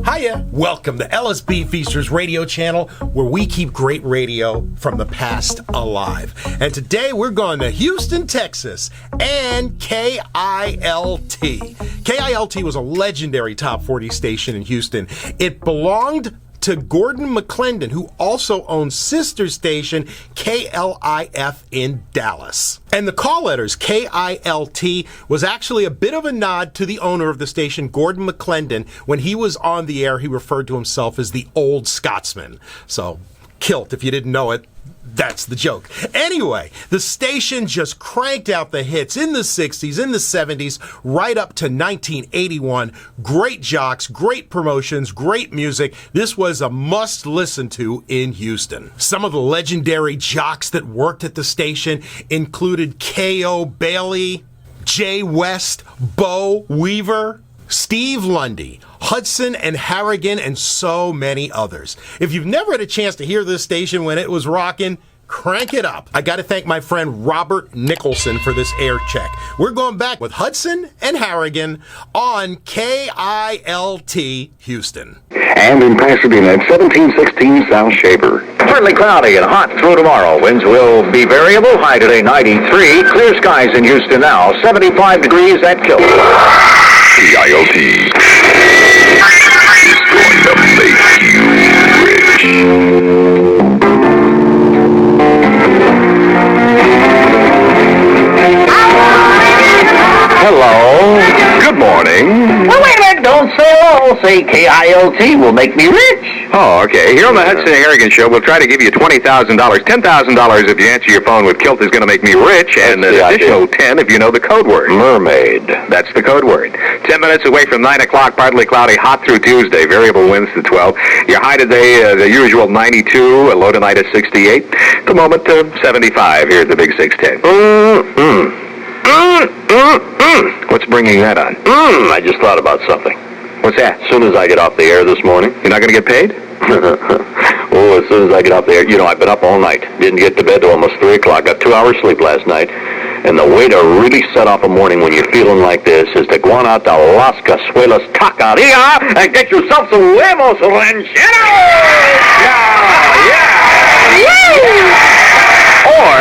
Hiya! Welcome to LSB Feasters radio channel, where we keep great radio from the past alive. And today we're going to Houston, Texas, and KILT. KILT was a legendary top 40 station in Houston. It belonged to Gordon McClendon, who also owns sister station KLIF in Dallas. And the call letters KILT was actually a bit of a nod to the owner of the station, Gordon McClendon. When he was on the air, he referred to himself as the Old Scotsman. So, KILT, if you didn't know it, that's the joke. Anyway, the station just cranked out the hits in the 60s, in the 70s, right up to 1981. Great jocks, great promotions, great music. This was a must listen to in Houston. Some of the legendary jocks that worked at the station included K.O. Bailey, Jay West, Beau Weaver, Steve Lundy, Hudson and Harrigan, and so many others. If you've never had a chance to hear this station when it was rocking, crank it up. I got to thank my friend Robert Nicholson for this air check. We're going back with Hudson and Harrigan on KILT Houston. And in Pasadena at 1716 South Shaver. Partly cloudy and hot through tomorrow. Winds will be variable. High today 93. Clear skies in Houston now. 75 degrees at KILT. KILT is going to make you rich. Hello. Good morning. Well, wait a minute. Don't say hello. Say KILT will make me rich. Oh, okay. Here on the Hudson Harrigan Show, we'll try to give you $20,000. $10,000 if you answer your phone with KILT is going to make me rich, and an additional 10 if you know the code word. Mermaid. That's the code word. 10 minutes away from 9 o'clock, partly cloudy, hot through Tuesday. Variable winds to 12. Your high today, the usual 92. A low tonight is 68. At the moment, 75 here at the Big 610. What's bringing that on? I just thought about something. What's that? As soon as I get off the air this morning. You're not going to get paid? Oh, as soon as I get off the air. You know, I've been up all night. Didn't get to bed till almost 3 o'clock. Got 2 hours sleep last night. And the way to really set off a morning when you're feeling like this is to go on out to Las Casuelas Taqueria and get yourself some huevos rancheros! Yeah! Or,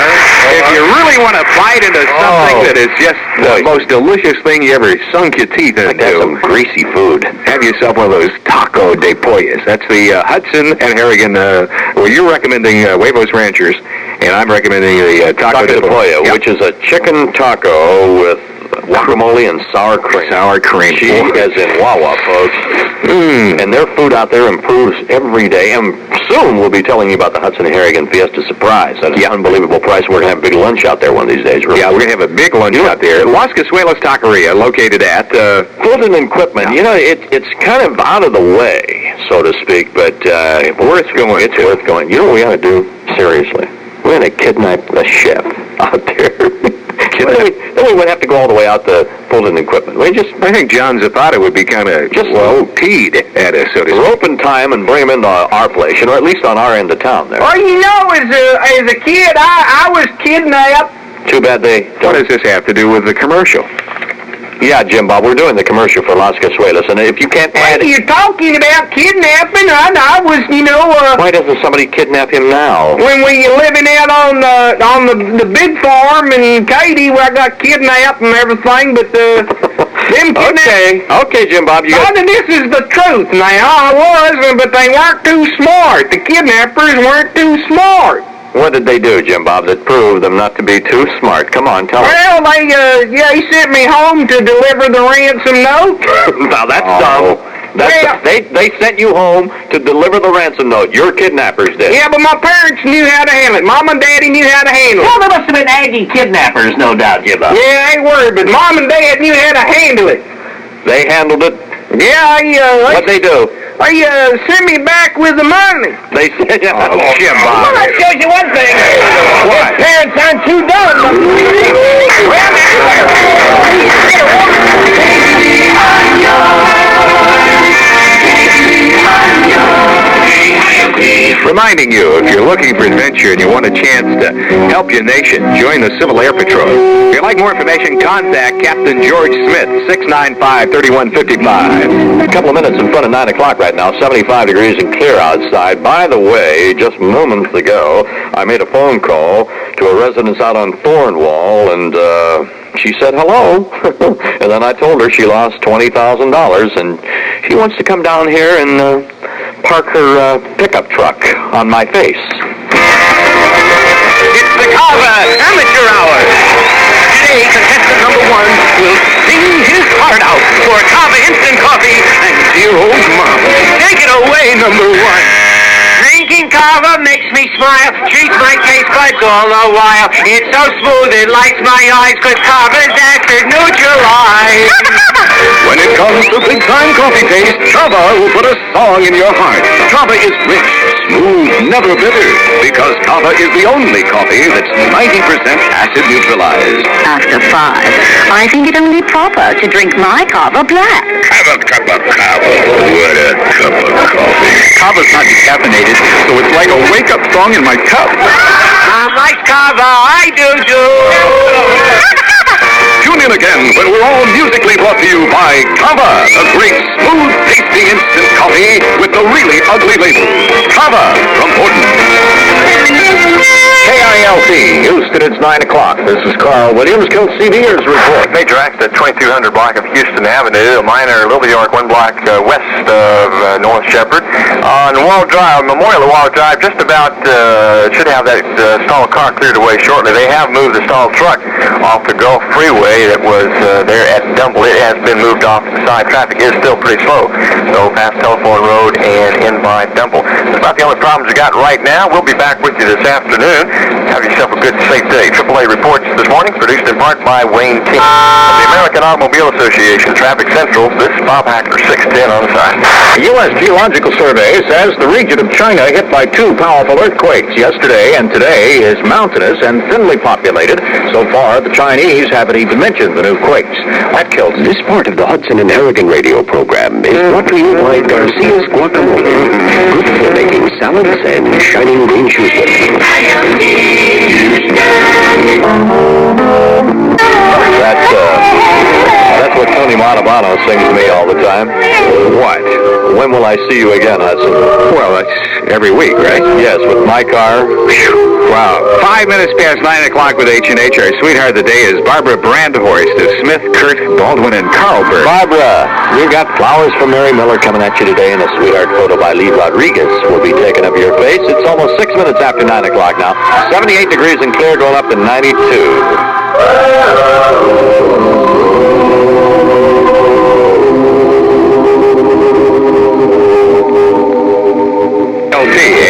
if you really want to bite into something that is just the most delicious thing you ever sunk your teeth into, Got some greasy food. have yourself one of those taco de pollos. That's the Hudson and Harrigan, well, you're recommending Huevos Ranchers, and I'm recommending the taco de pollo, which is a chicken taco with guacamole and sour cream. Sour cream. Cheese as in Wawa, folks. And their food out there improves every day. And soon we'll be telling you about the Hudson Harrigan Fiesta Surprise. That's an unbelievable price. We're going to have a big lunch out there one of these days. Yeah, we're going to have a big lunch out there. Las Casuelas Taqueria, located at Fulton Equipment. You know, it's kind of out of the way, so to speak, but worth going. It's worth going. You know what we ought to do? Seriously. We're going to kidnap the chef out there. Then we would have to go all the way out to Fulton Equipment. I think John Zapata would be kind of teed at us, so to speak. Rope in time and bring him into our place, or at least on our end of town there. Well, you know, as a kid, I was kidnapped. Too bad they don't. What does this have to do with the commercial? Yeah, Jim Bob, we're doing the commercial for Las Casuelas, and if you can't add it... You're talking about kidnapping, I was, Why doesn't somebody kidnap him now? when we were living out on the big farm in Katy, where I got kidnapped and everything, but them kidnapped... Okay, Jim Bob, you got... This is the truth now. I was, but they weren't too smart. The kidnappers weren't too smart. What did they do, Jim Bob, that proved them not to be too smart? Come on, tell us. Well, they sent me home to deliver the ransom note. Now, that's dumb. They sent you home to deliver the ransom note. Your kidnappers did. Yeah, but my parents knew how to handle it. Mom and Daddy knew how to handle it. Well, they must have been Aggie kidnappers, no doubt, Jim Bob. Yeah, I ain't worried, but Mom and Dad knew how to handle it. They handled it? Yeah, What'd they do? They sent me back with the money. They said, Jim Bob. Well, that shows you one thing. What? His parents aren't too dumb. Reminding you, if you're looking for adventure and you want a chance to help your nation, join the Civil Air Patrol. If you'd like more information, contact Captain George Smith, 695-3155. A couple of minutes in front of 9 o'clock right now, 75 degrees and clear outside. By the way, just moments ago, I made a phone call to a residence out on Thornwall, and she said hello. And then I told her she lost $20,000, and she wants to come down here and park her pickup truck on my face. It's the Carver Amateur Hour. Today, contestant number 1 will sing his heart out for Carver Instant Coffee and dear old Mom. Take it away, number 1. Drinking Carver makes me smile, treats my taste buds all the while. It's so smooth it lights my eyes, 'cause Carver's acid neutralized. When it comes to big-time coffee taste, Carver will put a song in your heart. Carver is rich, smooth, never bitter, because Carver is the only coffee that's 90% acid neutralized. After 5, I think it only proper to drink my Carver black. Have a cup of Carver. What a cup of coffee. Carver's not decaffeinated, so it's like a wake-up song in my cup. I like Carver, I do too. Tune in again when we're all musically brought to you by Carver, the great smooth, tasty instant coffee with the really ugly label. Carver from Gordon. KILT, Houston, it's 9 o'clock. This is Carl Williams, KILT CB's report. Major accident, 2200 block of Houston Avenue. A minor, Little York, 1 block west of North Shepherd. On Wall Drive, Memorial Wall Drive, just about should have that stalled car cleared away shortly. They have moved the stalled truck off the Gulf Freeway that was there at Dumble. It has been moved off to the side. Traffic is still pretty slow. So past Telephone Road and in by Dumble. That's about the only problems you got right now. We'll be back with you this afternoon. Have yourself a good, safe day. AAA reports this morning, produced in part by Wayne King of the American Automobile Association, Traffic Central. This is Bob Hackler, 610 on the side. The U.S. Geological Survey says the region of China hit by 2 powerful earthquakes yesterday and today is mountainous and thinly populated. So far, the Chinese haven't even mentioned the new quakes. That kills. This part of the Hudson and Harrigan radio program is brought to you by Garcia's Guacamole. Good for making salads and shining green shoes. That's what Tony Montalbano sings to me all the time. What? When will I see you again, Hudson? Well, that's every week, right? Yes, with my car. Wow. 5 minutes past 9 o'clock with H&H. Our sweetheart of the day is Barbara Brandhorst of Smith, Kurt, Baldwin, and Carlberg. Barbara, we've got flowers from Mary Miller coming at you today, and a sweetheart photo by Lee Rodriguez will be taken of your face. It's almost 6 minutes after 9 o'clock now. 78 degrees and clear, going up to 92.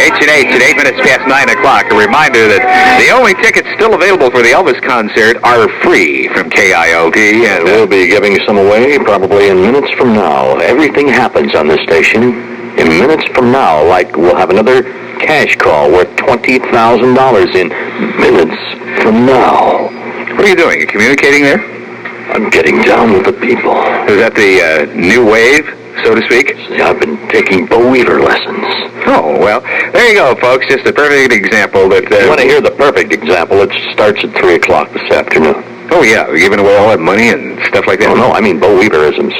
H&H at 8 minutes past 9 o'clock. A reminder that the only tickets still available for the Elvis concert are free from KILT. And we'll be giving some away probably in minutes from now. Everything happens on this station in minutes from now. Like we'll have another cash call worth $20,000 in minutes from now. What are you doing? You communicating there? I'm getting down with the people. Is that the new wave, so to speak? I've been taking Beau Weaver lessons. Oh, well, there you go, folks. Just a perfect example that... You want to hear the perfect example? It starts at 3 o'clock this afternoon. Oh, yeah. We're giving away all that money and stuff like that? Oh, no, I mean Beau Weaverisms.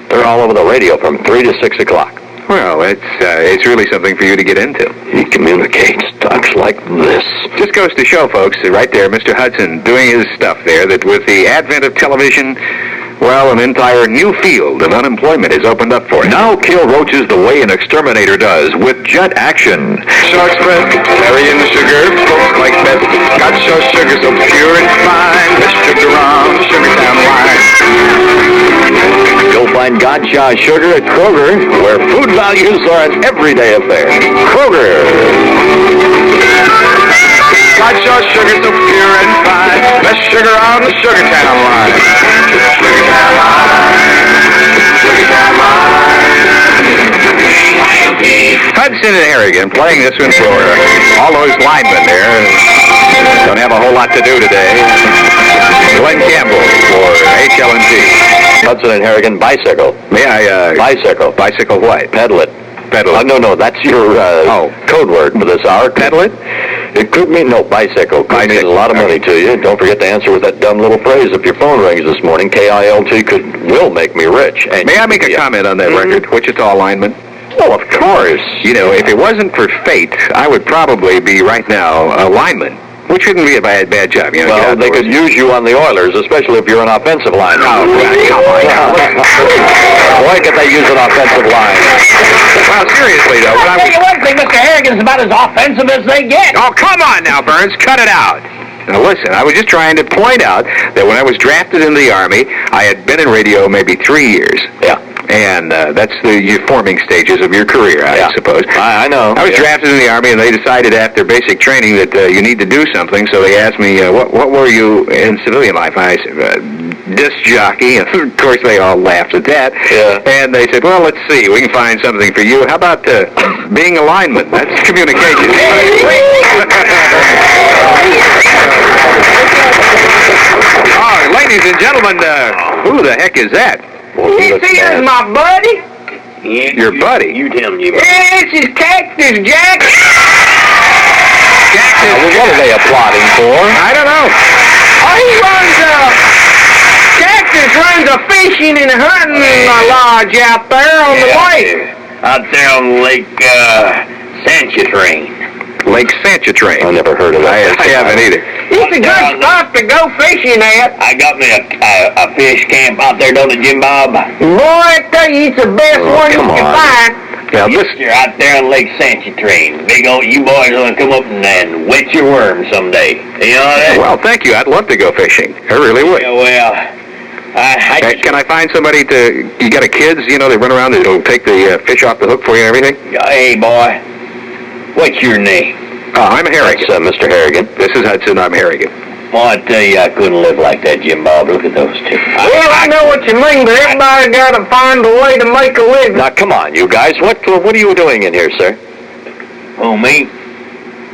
They're all over the radio from 3 to 6 o'clock. Well, it's really something for you to get into. He communicates, talks like this. Just goes to show, folks, that right there, Mr. Hudson doing his stuff there, that with the advent of television, well, an entire new field of unemployment is opened up for him. Now kill roaches the way an exterminator does, with jet action. Shark's breath, carrying sugar, folks like that. Got your sugar so pure and fine, the sugar on the sugar town line. You'll find Gotcha Sugar at Kroger, where food values are an everyday affair. Kroger. Got your sugar so pure and fine, the sugar on the sugar town line. Sugar town line. Sugar town line. Hudson and Harrigan playing this one for all those linemen there. Don't have a whole lot to do today. Glenn Campbell for HL&T. Hudson and Harrigan bicycle. May I, Bicycle. Bicycle what? Pedal it. Pedal it. No, that's your code word for this hour. Pedal it? It could mean, bicycle. Could mean a lot of money to you. Don't forget to answer with that dumb little phrase. If your phone rings this morning, KILT will make me rich. And may I make a comment on that record? Wichita lineman? Oh, of course. You know, if it wasn't for fate, I would probably be right now a lineman, which wouldn't be a bad job. You know, well, they could use you on the Oilers, especially if you're an offensive lineman. Oh, come on. Why could they use an offensive line? Well, seriously, though. I'll tell you one thing, Mr. Harrigan's about as offensive as they get. Oh, come on now, Burns. Cut it out. Now, listen, I was just trying to point out that when I was drafted in the Army, I had been in radio maybe 3 years. Yeah. And that's the forming stages of your career, I suppose. I know. I was drafted in the Army, and they decided after basic training that you need to do something, so they asked me, what were you in civilian life? I said, disc jockey, and of course they all laughed at that. Yeah. And they said, well, let's see, we can find something for you. How about being a lineman? That's communication. Oh, ladies and gentlemen, who the heck is that? This here's my buddy. Your buddy? You tell me. This is Cactus Jack. What are they applauding for? I don't know. Oh, he runs Cactus runs a fishing and hunting lodge out there on the lake. Out there on Lake Sanchatrain. Lake Sanchatrain. I never heard of that. I haven't either. It's a good spot to go fishing at. I got me a fish camp out there, don't it, Jim Bob? Boy, I tell you, it's the best one you come can on. find. Now, You're out there on Lake Sanchatrain. Big old, you boys want to come up and wet your worm someday. You know that? well, thank you. I'd love to go fishing. I really would. Yeah, well, Can I find somebody you got a kids, they run around and take the fish off the hook for you and everything? Hey, boy, what's your name? I'm Harrigan. That's Mr. Harrigan. This is Hudson. I'm Harrigan. Well, I tell you, I couldn't live like that, Jim Bob. Look at those two. Well, I know what you mean, but everybody got to find a way to make a living. Now, come on, you guys. What are you doing in here, sir? Oh, me?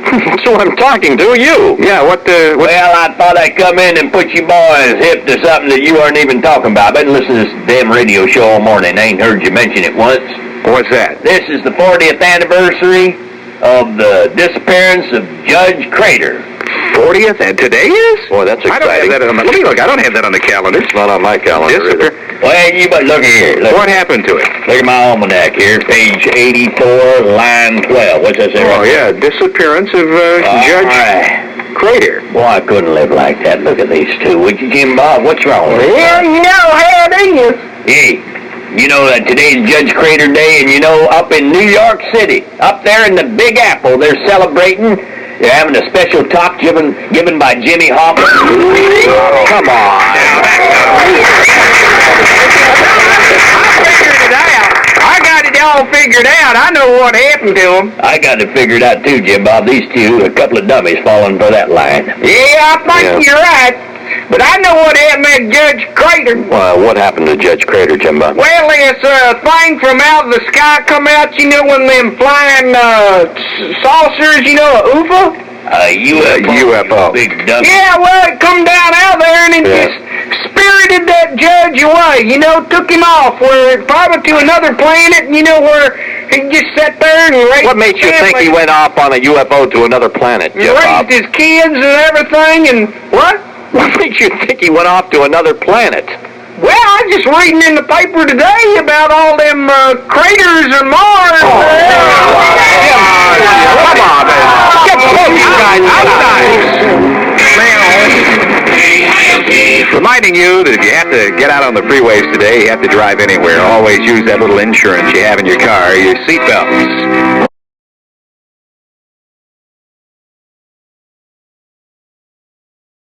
That's who I'm talking to, you. Yeah, what? Well, I thought I'd come in and put you boys hip to something that you aren't even talking about. I've been listening to this damn radio show all morning. I ain't heard you mention it once. What's that? This is the 40th anniversary of the disappearance of Judge Kramer. 40th, and today is? Boy, that's I don't have exciting. that on let me look. I don't have that on the calendar. It's not on my calendar either. Well, you but look here. Look. What happened to it? Look at my almanac here, page 84, line 12. What's that say? Oh, yeah, disappearance of Judge Kramer. Boy, I couldn't live like that. Look at these two. Would you, Jim Bob? What's wrong with Well, you know how it is. Hey, you know that today's Judge Kramer Day, and up in New York City, up there in the Big Apple, they're celebrating. They're having a special talk given by Jimmy Hoffa. Come on. I got it all figured out. I know what happened to him. I got it figured out too, Jim Bob. These two, a couple of dummies falling for that line. Yeah, I think you're right. But I know what happened to Judge Kramer. What happened to Judge Kramer, Jimbo? Well, this thing from out of the sky come out, when them flying saucers, a UFO? UFO. Big dummy. Yeah, well, it come down out there and it just spirited that judge away, took him off, probably to another planet, where he just sat there and raised What made you think he went off on a UFO to another planet, and Jim Bob? raised his kids and everything, and what? What makes you think he went off to another planet? Well, I was just reading in the paper today about all them craters on Mars. Come on, man. Get both you guys outside. Reminding you that if you have to get out on the freeways today, you have to drive anywhere, always use that little insurance you have in your car, your seatbelts.